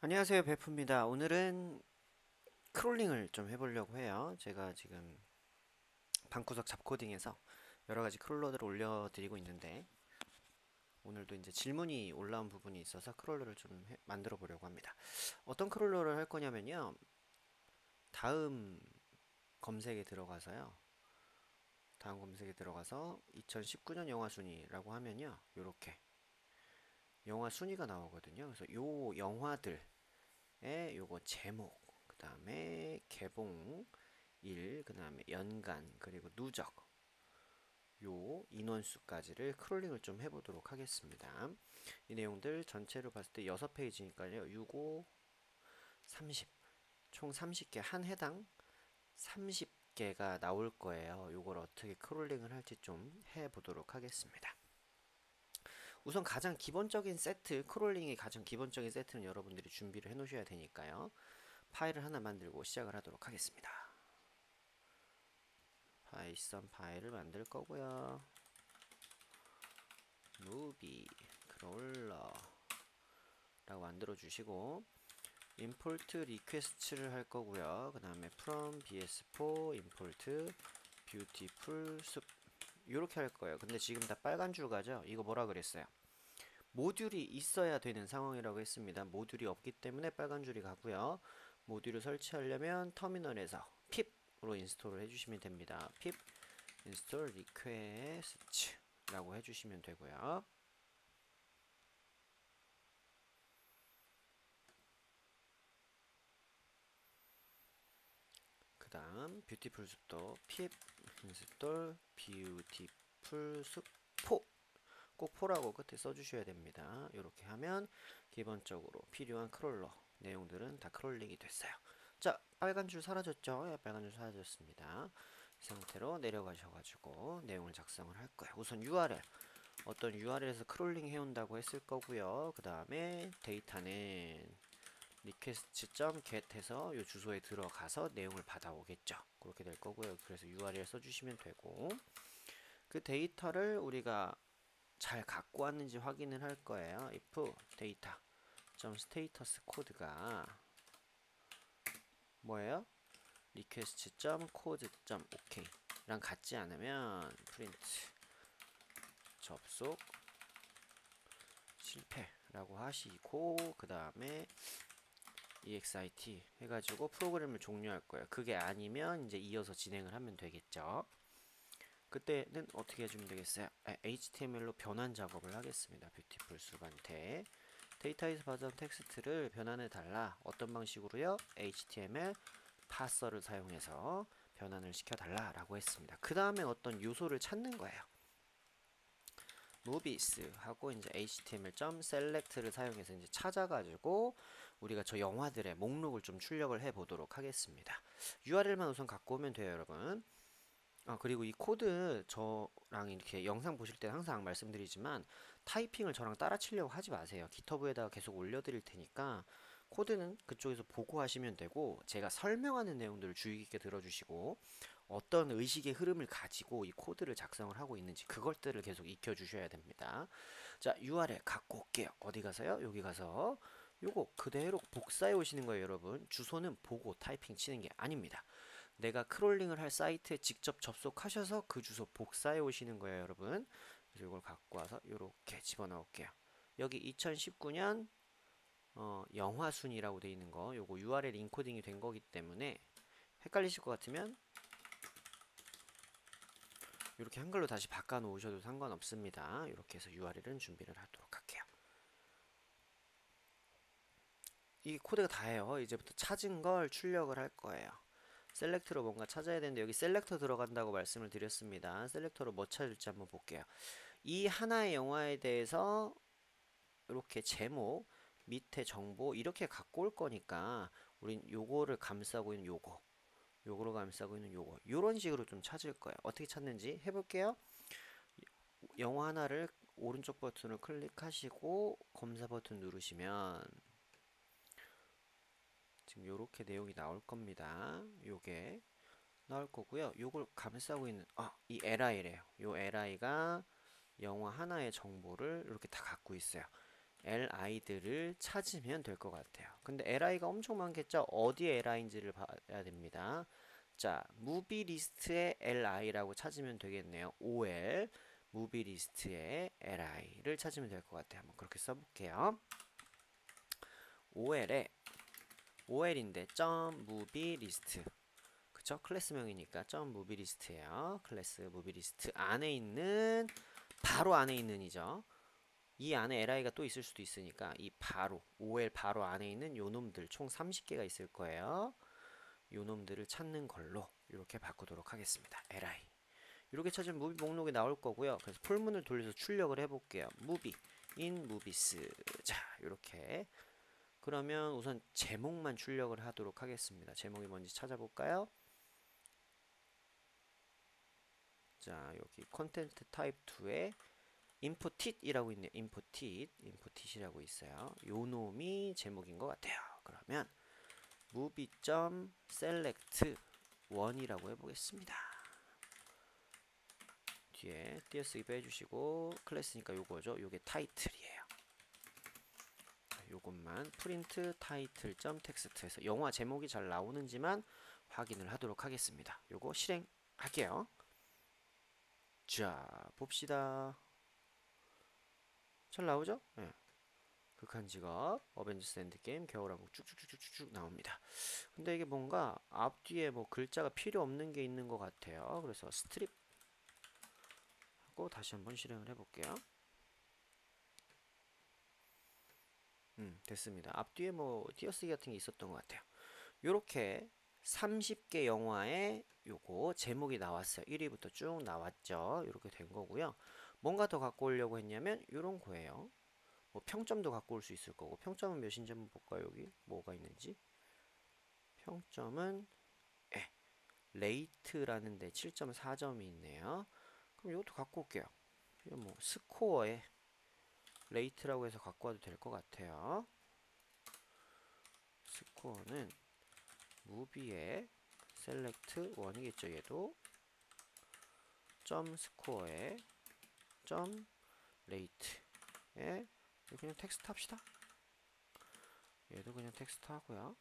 안녕하세요, 베프입니다. 오늘은 크롤링을 좀 해보려고 해요. 제가 지금 방구석 잡코딩에서 여러 가지 크롤러들을 올려드리고 있는데 오늘도 이제 질문이 올라온 부분이 있어서 크롤러를 좀 만들어 보려고 합니다. 어떤 크롤러를 할 거냐면요. 다음 검색에 들어가서요. 다음 검색에 들어가서 2019년 영화 순위라고 하면요. 요렇게 영화 순위가 나오거든요. 그래서 요 영화들의 요거 제목, 그 다음에 개봉 일, 그 다음에 연간, 그리고 누적, 요 인원수까지를 크롤링을 좀 해보도록 하겠습니다. 이 내용들 전체로 봤을 때 6페이지니까요. 6, 5, 30, 총 30개, 한 해당 30개가 나올 거예요. 요걸 어떻게 크롤링을 할지 좀 해보도록 하겠습니다. 우선 가장 기본적인 세트, 크롤링의 가장 기본적인 세트는 여러분들이 준비를 해 놓으셔야 되니까요. 파일을 하나 만들고 시작을 하도록 하겠습니다. 파이썬 파일을 만들 거고요. 무비 크롤러 라고 만들어 주시고 import request를 할 거고요. 그 다음에 from bs4 import beautiful soup 이렇게 할 거예요. 근데 지금 다 빨간 줄 가죠? 이거 뭐라 그랬어요? 모듈이 있어야 되는 상황이라고 했습니다. 모듈이 없기 때문에 빨간 줄이 가고요. 모듈을 설치하려면 터미널에서 pip으로 인스톨을 해주시면 됩니다. pip install request 라고 해주시면 되고요. 그 다음 뷰티풀 숲도 pip install beautiful 숲4 꼭 포라고 끝에 써주셔야 됩니다. 이렇게 하면 기본적으로 필요한 크롤러 내용들은 다 크롤링이 됐어요. 자, 빨간 줄 사라졌죠? 예, 빨간 줄 사라졌습니다. 이 상태로 내려가셔가지고 내용을 작성을 할 거예요. 우선 URL 어떤 URL에서 크롤링 해온다고 했을 거고요. 그 다음에 데이터는 request.get 해서 이 주소에 들어가서 내용을 받아오겠죠. 그렇게 될 거고요. 그래서 URL 써주시면 되고 그 데이터를 우리가 잘 갖고 왔는지 확인을 할 거예요. if data.status 코드가 뭐예요? request.code.ok 랑 같지 않으면 print 접속 실패라고 하시고 그 다음에 exit 해가지고 프로그램을 종료할 거예요. 그게 아니면 이제 이어서 진행을 하면 되겠죠. 그때는 어떻게 해주면 되겠어요? HTML로 변환 작업을 하겠습니다. 뷰티풀 숲한테 데이터에서 받은 텍스트를 변환해 달라. 어떤 방식으로요? HTML 파서를 사용해서 변환을 시켜 달라라고 했습니다. 그 다음에 어떤 요소를 찾는 거예요. movies 하고 이제 html.select를 사용해서 이제 찾아가지고 우리가 저 영화들의 목록을 좀 출력을 해 보도록 하겠습니다. URL만 우선 갖고 오면 돼요, 여러분. 그리고 이 코드 저랑 이렇게 영상 보실 때 항상 말씀드리지만 타이핑을 저랑 따라 치려고 하지 마세요. 깃허브에다가 계속 올려드릴 테니까 코드는 그쪽에서 보고 하시면 되고 제가 설명하는 내용들을 주의 깊게 들어주시고 어떤 의식의 흐름을 가지고 이 코드를 작성을 하고 있는지 그것들을 계속 익혀주셔야 됩니다. 자, URL 갖고 올게요. 어디 가서요? 여기 가서 요거 그대로 복사해 오시는 거예요, 여러분. 주소는 보고 타이핑 치는 게 아닙니다. 내가 크롤링을 할 사이트에 직접 접속하셔서 그 주소 복사해 오시는 거예요, 여러분. 그래서 이걸 갖고 와서 이렇게 집어넣을게요. 여기 2019년 영화 순위라고 되어 있는 거, 요거 URL 인코딩이 된 거기 때문에 헷갈리실 것 같으면 이렇게 한글로 다시 바꿔 놓으셔도 상관없습니다. 이렇게 해서 URL은 준비를 하도록 할게요. 이 코드가 다예요. 이제부터 찾은 걸 출력을 할 거예요. 셀렉트로 뭔가 찾아야 되는데 여기 셀렉터 들어간다고 말씀을 드렸습니다. 셀렉터로 뭐 찾을지 한번 볼게요. 이 하나의 영화에 대해서 이렇게 제목, 밑에 정보 이렇게 갖고 올 거니까 우린 요거를 감싸고 있는 요거, 요거를 감싸고 있는 요거 요런 식으로 좀 찾을 거예요. 어떻게 찾는지 해볼게요. 영화 하나를 오른쪽 버튼을 클릭하시고 검사 버튼 누르시면 지금 요렇게 내용이 나올 겁니다. 요게 나올 거고요. 요걸 감싸고 있는 이 li래요. 요 li가 영화 하나의 정보를 이렇게 다 갖고 있어요. li들을 찾으면 될 것 같아요. 근데 li가 엄청 많겠죠? 어디에 li인지를 봐야 됩니다. 자, 무비 리스트의 li라고 찾으면 되겠네요. ol 무비 리스트의 li를 찾으면 될 것 같아요. 한번 그렇게 써볼게요. ol인데 점 무비 리스트, 그쵸? 클래스명이니까 점 무비 리스트예요. 클래스 무비 리스트 안에 있는, 바로 안에 있는이죠. 이 안에 li가 또 있을 수도 있으니까 이 바로 ol 바로 안에 있는 요 놈들 총 30개가 있을 거예요. 요 놈들을 찾는 걸로 이렇게 바꾸도록 하겠습니다. li 이렇게 찾으면 무비 목록이 나올 거고요. 그래서 폴문을 돌려서 출력을 해볼게요. 무비 in movies. 자, 이렇게. 그러면 우선 제목만 출력을 하도록 하겠습니다. 제목이 뭔지 찾아볼까요? 자, 여기 컨텐트 타입 2에 input이라고 있네요. input이라고 있어요. 요 놈이 제목인 것 같아요. 그러면 movie.select 1이라고 해보겠습니다. 뒤에 띄어쓰기 빼주시고, 클래스니까 요거죠. 요게 타이틀이에요. 요것만 프린트 타이틀 점 텍스트에서 영화 제목이 잘 나오는지만 확인을 하도록 하겠습니다. 요거 실행할게요. 자, 봅시다. 잘 나오죠? 네. 극한 직업, 어벤져스 엔드게임, 겨울왕국 쭉쭉쭉쭉쭉 나옵니다. 근데 이게 뭔가 앞뒤에 뭐 글자가 필요 없는 게 있는 것 같아요. 그래서 스트립 하고 다시 한번 실행을 해볼게요. 됐습니다. 앞뒤에 뭐 띄어쓰기 같은 게 있었던 것 같아요. 요렇게 30개 영화에 요거 제목이 나왔어요. 1위부터 쭉 나왔죠. 이렇게 된 거고요. 뭔가 더 갖고 오려고 했냐면 요런 거예요. 뭐 평점도 갖고 올 수 있을 거고, 평점은 몇인지 한번 볼까요? 여기 뭐가 있는지. 평점은 레이트라는 데 7.4점이 있네요. 그럼 이것도 갖고 올게요. 이건 뭐 스코어에 레이트라고 해서 갖고 와도 될 것 같아요. 스코어는 무비의 셀렉트 1이겠죠. 얘도 점 스코어에 점 레이트에 그냥 텍스트 합시다. 얘도 그냥 텍스트 하고요.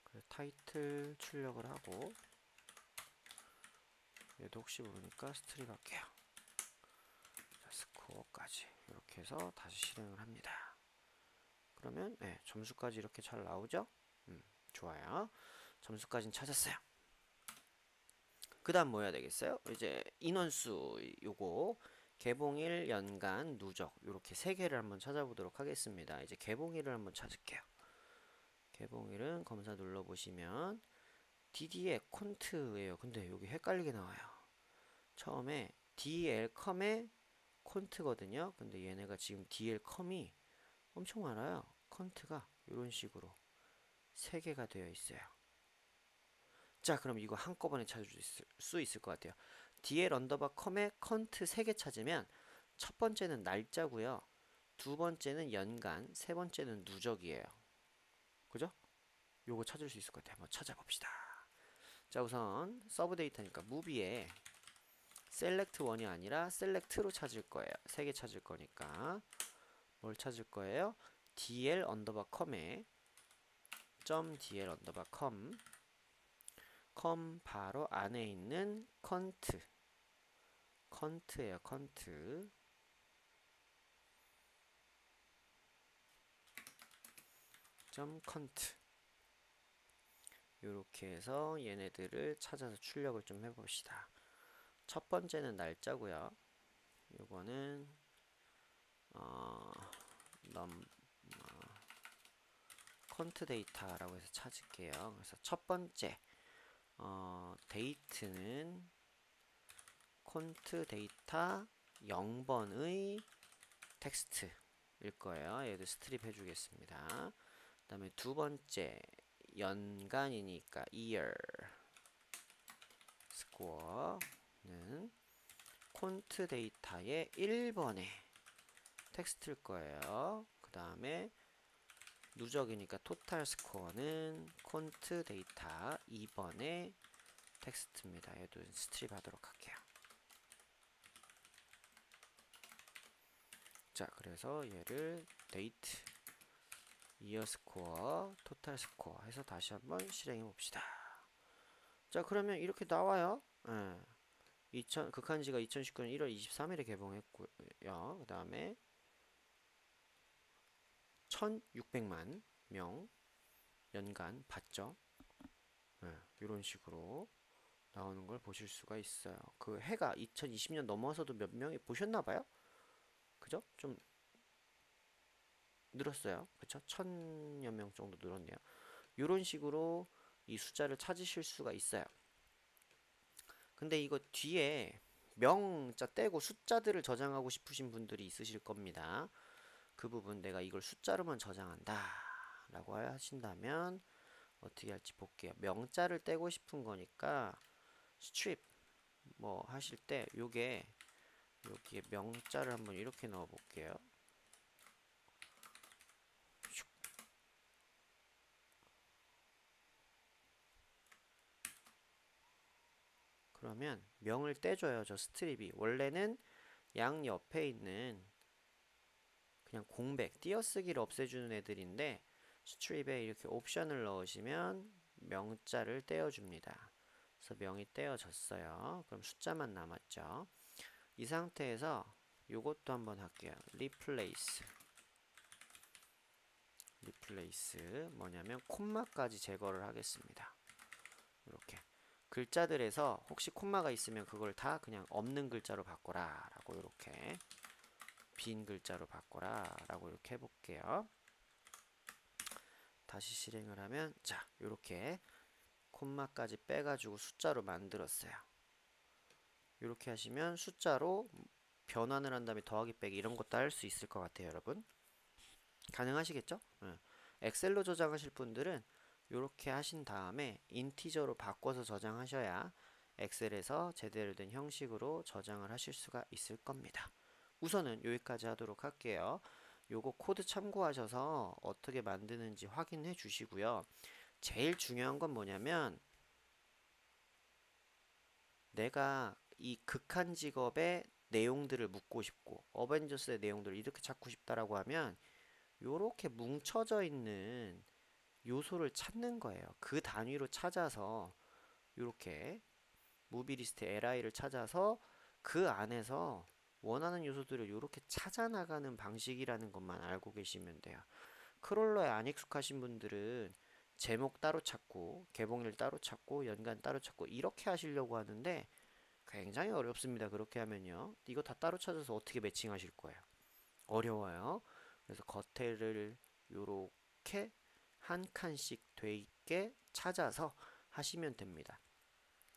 그래서 타이틀 출력을 하고, 얘도 혹시 모르니까 스트립 할게요. 자, 스코어까지 이렇게 해서 다시 실행을 합니다. 그러면 점수까지 이렇게 잘 나오죠? 좋아요. 점수까지는 찾았어요. 그 다음 뭐 해야 되겠어요? 이제 인원수 요거 개봉일, 연간, 누적 요렇게 세 개를 한번 찾아보도록 하겠습니다. 이제 개봉일을 한번 찾을게요. 개봉일은 검사 눌러보시면 DD의 콘트예요. 근데 여기 헷갈리게 나와요. 처음에 DL컴의 콘트거든요. 근데 얘네가 지금 DL컴이 엄청 많아요. 콘트가 이런 식으로 3개가 되어 있어요. 자, 그럼 이거 한꺼번에 찾을 수 있을 것 같아요. DL 언더바 컴의 컨트 3개 찾으면 첫 번째는 날짜고요. 두 번째는 연간, 세 번째는 누적이에요. 그죠? 요거 찾을 수 있을 것 같아요. 한번 찾아봅시다. 자, 우선 서브 데이터니까 무비에 셀렉트 1이 아니라 셀렉트로 찾을 거예요. 3개 찾을 거니까 뭘 찾을 거예요? dl 언더바 컴에 .dl 언더바 컴 바로 안에 있는 컨트예요. 컨트 .컨트 요렇게 해서 얘네들을 찾아서 출력을 좀 해봅시다. 첫 번째는 날짜고요. 요거는 컨트 데이터라고 해서 찾을게요. 그래서 첫 번째 데이트는 콘트 데이터 0번의 텍스트일 거예요. 얘도 스트립 해주겠습니다. 그 다음에 두 번째 연간이니까 year score는 콘트 데이터의 1번의 텍스트일 거예요. 그 다음에 누적이니까 토탈 스코어는 콘트 데이터 2번의 텍스트입니다. 얘도 스트립 하도록 할게요. 자, 그래서 얘를 데이트, 이어 스코어, 토탈 스코어 해서 다시 한번 실행해 봅시다. 자, 그러면 이렇게 나와요. 예. 극한지가 2019년 1월 23일에 개봉했고요. 그 다음에 1600만 명 연간 봤죠. 이런 식으로 나오는 걸 보실 수가 있어요. 그 해가 2020년 넘어서도 몇 명이 보셨나봐요. 그죠? 좀 늘었어요. 그쵸? 1000여 명 정도 늘었네요. 이런 식으로 이 숫자를 찾으실 수가 있어요. 근데 이거 뒤에 명자 떼고 숫자들을 저장하고 싶으신 분들이 있으실 겁니다. 그 부분 내가 이걸 숫자로만 저장한다 라고 하신다면 어떻게 할지 볼게요. 명자를 떼고 싶은 거니까 strip 뭐 하실 때 요게 여기에 명자를 한번 이렇게 넣어 볼게요. 그러면 명을 떼줘요. 저 스트립이 원래는 양 옆에 있는 그냥 공백 띄어쓰기를 없애주는 애들인데 스트립에 이렇게 옵션을 넣으시면 명자를 떼어줍니다. 그래서 명이 떼어졌어요. 그럼 숫자만 남았죠. 이 상태에서 요것도 한번 할게요. replace 뭐냐면 콤마까지 제거를 하겠습니다. 이렇게 글자들에서 혹시 콤마가 있으면 그걸 다 그냥 없는 글자로 바꿔라 라고 이렇게 빈 글자로 바꿔라 라고 이렇게 해볼게요. 다시 실행을 하면 자 이렇게 콤마까지 빼가지고 숫자로 만들었어요. 이렇게 하시면 숫자로 변환을 한 다음에 더하기 빼기 이런 것도 할 수 있을 것 같아요. 여러분 가능하시겠죠? 엑셀로 저장하실 분들은 이렇게 하신 다음에 인티저로 바꿔서 저장하셔야 엑셀에서 제대로 된 형식으로 저장을 하실 수가 있을 겁니다. 우선은 여기까지 하도록 할게요. 요거 코드 참고하셔서 어떻게 만드는지 확인해 주시고요. 제일 중요한 건 뭐냐면 내가 이 극한 직업의 내용들을 묻고 싶고 어벤져스의 내용들을 이렇게 찾고 싶다라고 하면 요렇게 뭉쳐져 있는 요소를 찾는 거예요. 그 단위로 찾아서 요렇게 무비리스트 li를 찾아서 그 안에서 원하는 요소들을 요렇게 찾아 나가는 방식이라는 것만 알고 계시면 돼요. 크롤러에 안 익숙하신 분들은 제목 따로 찾고 개봉일 따로 찾고 연간 따로 찾고 이렇게 하시려고 하는데 굉장히 어렵습니다. 그렇게 하면요. 이거 다 따로 찾아서 어떻게 매칭하실 거예요? 어려워요. 그래서 겉에를 요렇게 한 칸씩 돼 있게 찾아서 하시면 됩니다.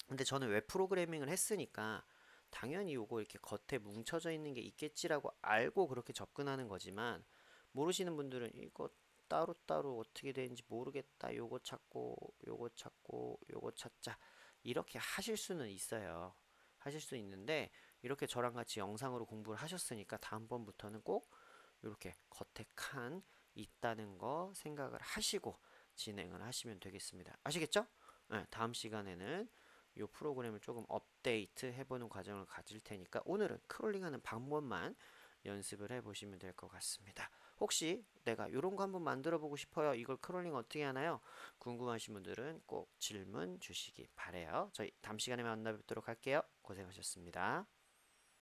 근데 저는 웹 프로그래밍을 했으니까 당연히 요거 이렇게 겉에 뭉쳐져 있는 게 있겠지라고 알고 그렇게 접근하는 거지만 모르시는 분들은 이거 따로따로 어떻게 되는지 모르겠다. 요거 찾고 요거 찾고 요거 찾자. 이렇게 하실 수는 있어요. 하실 수 있는데 이렇게 저랑 같이 영상으로 공부를 하셨으니까 다음번부터는 꼭 이렇게 겉에 칸 있다는 거 생각을 하시고 진행을 하시면 되겠습니다. 아시겠죠? 네, 다음 시간에는 이 프로그램을 조금 업데이트 해보는 과정을 가질 테니까 오늘은 크롤링하는 방법만 연습을 해보시면 될 것 같습니다. 혹시 내가 이런 거 한번 만들어 보고 싶어요. 이걸 크롤링 어떻게 하나요? 궁금하신 분들은 꼭 질문 주시기 바래요. 저희 다음 시간에 만나 뵙도록 할게요. 고생하셨습니다.